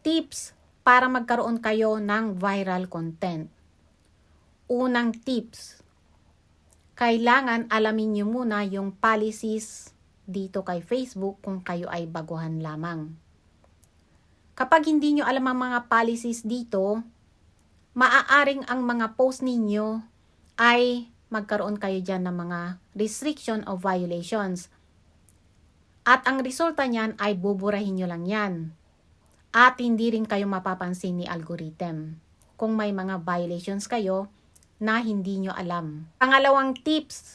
Tips para magkaroon kayo ng viral content. Unang tips, kailangan alamin nyo muna yung policies dito kay Facebook kung kayo ay baguhan lamang. Kapag hindi nyo alam ang mga policies dito, maaaring ang mga post ninyo ay magkaroon kayo dyan ng mga restriction o violations. At ang resulta niyan ay buburahin nyo lang yan. At hindi rin kayo mapapansin ni algorithm kung may mga violations kayo na hindi nyo alam. Pangalawang tips,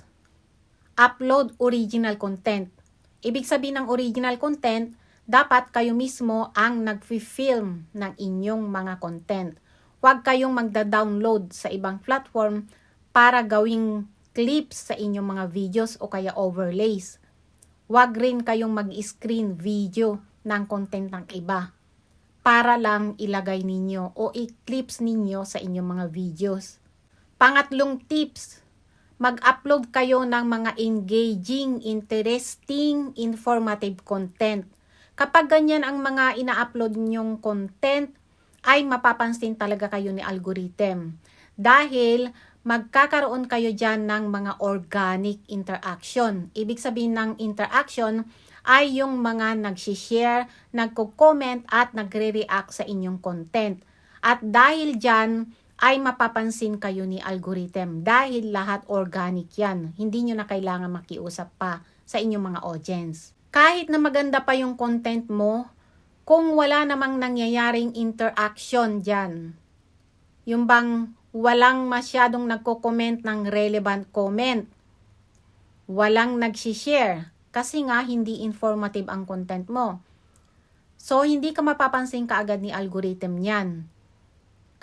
upload original content. Ibig sabihin ng original content, dapat kayo mismo ang nag-film ng inyong mga content. Huwag kayong magda-download sa ibang platform para gawing clips sa inyong mga videos o kaya overlays. Huwag rin kayong mag-screen video ng content ng iba para lang ilagay ninyo o i-clips ninyo sa inyong mga videos. Pangatlong tips, mag-upload kayo ng mga engaging, interesting, informative content. Kapag ganyan ang mga ina-upload nyong content, ay mapapansin talaga kayo ni algorithm. Dahil magkakaroon kayo dyan ng mga organic interaction. Ibig sabihin ng interaction ay yung mga nag-share, nagko-comment at nagre-react sa inyong content. At dahil dyan ay mapapansin kayo ni algorithm dahil lahat organic yan. Hindi nyo na kailangan makiusap pa sa inyong mga audience. Kahit na maganda pa yung content mo, kung wala namang nangyayaring interaction dyan, yung bang walang masyadong nagko-comment ng relevant comment, walang nagsishare, kasi nga hindi informative ang content mo. So, hindi ka mapapansin kaagad ni algorithm niyan.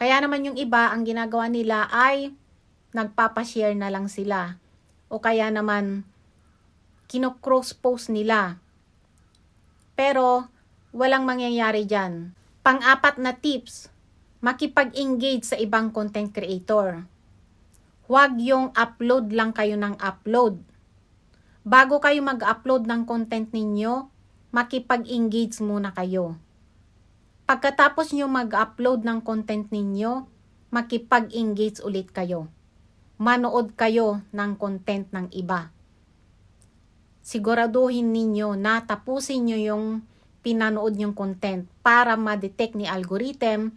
Kaya naman yung iba, ang ginagawa nila ay nagpapashare na lang sila. O kaya naman, kino-cross-post nila. Pero, walang mangyayari dyan. Pang-apat na tips, makipag-engage sa ibang content creator. Huwag yung upload lang kayo ng upload. Bago kayo mag-upload ng content ninyo, makipag-engage muna kayo. Pagkatapos nyo mag-upload ng content ninyo, makipag-engage ulit kayo. Manood kayo ng content ng iba. Siguraduhin ninyo na tapusin nyo yung pinanood yung content para ma-detect ni algorithm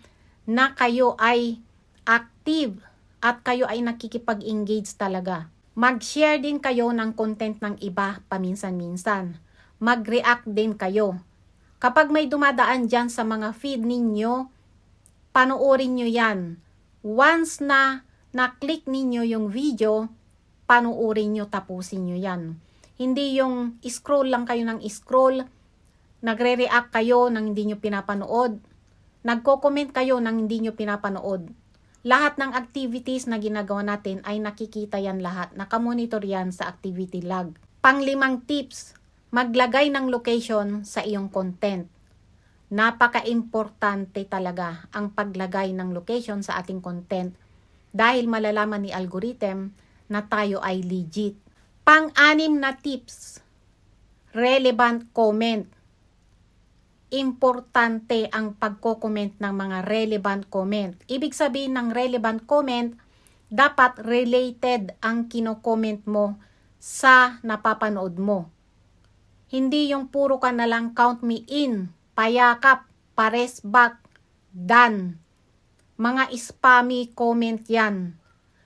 na kayo ay active at kayo ay nakikipag-engage talaga. Mag-share din kayo ng content ng iba paminsan-minsan. Mag-react din kayo. Kapag may dumadaan dyan sa mga feed ninyo, panoorin nyo yan. Once na na-click ninyo yung video, panoorin nyo, tapusin nyo yan. Hindi yung scroll lang kayo ng scroll, nagre-react kayo nang hindi nyo pinapanood, nagko-comment kayo nang hindi nyo pinapanood. Lahat ng activities na ginagawa natin ay nakikita yan lahat, nakamonitor yan sa activity log. Panglimang tips, maglagay ng location sa iyong content. Napaka-importante talaga ang paglagay ng location sa ating content dahil malalaman ni algorithm na tayo ay legit. Pang-anim na tips, relevant comment. Importante ang pagko-comment ng mga relevant comment. Ibig sabihin ng relevant comment, dapat related ang kino-comment mo sa napapanood mo. Hindi yung puro ka na lang count me in, payakap, pares back, done. Mga spammy comment yan.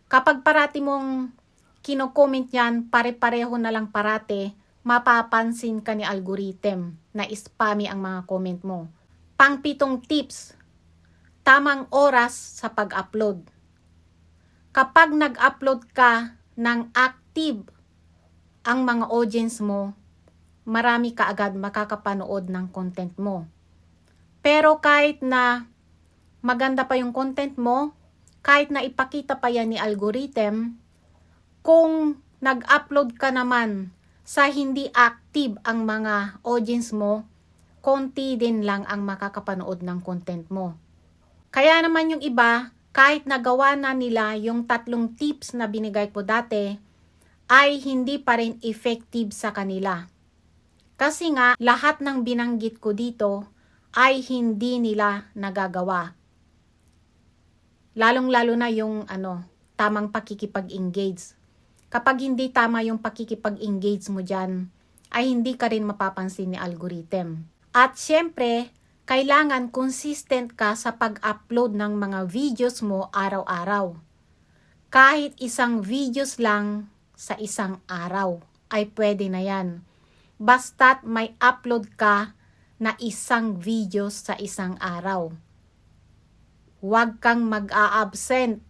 Kapag parati mong kino-comment yan, pare-pareho na lang parate, mapapansin ka ni algorithm na spammy ang mga comment mo. Pang-pitong tips, tamang oras sa pag-upload. Kapag nag-upload ka ng active ang mga audience mo, marami ka agad makakapanood ng content mo. Pero kahit na maganda pa yung content mo, kahit na ipakita pa yan ni algorithm, kung nag-upload ka naman sa hindi active ang mga audience mo, konti din lang ang makakapanood ng content mo. Kaya naman yung iba, kahit nagawa na nila yung 3 tips na binigay ko dati, ay hindi pa rin effective sa kanila. Kasi nga, lahat ng binanggit ko dito ay hindi nila nagagawa. Lalong-lalo na yung tamang pakikipag-engage. Kapag hindi tama yung pakikipag-engage mo dyan, ay hindi ka rin mapapansin ni algorithm. At syempre, kailangan consistent ka sa pag-upload ng mga videos mo araw-araw. Kahit isang videos lang sa isang araw ay pwede na yan. Basta't may upload ka na isang videos sa isang araw. Huwag kang mag-a-absent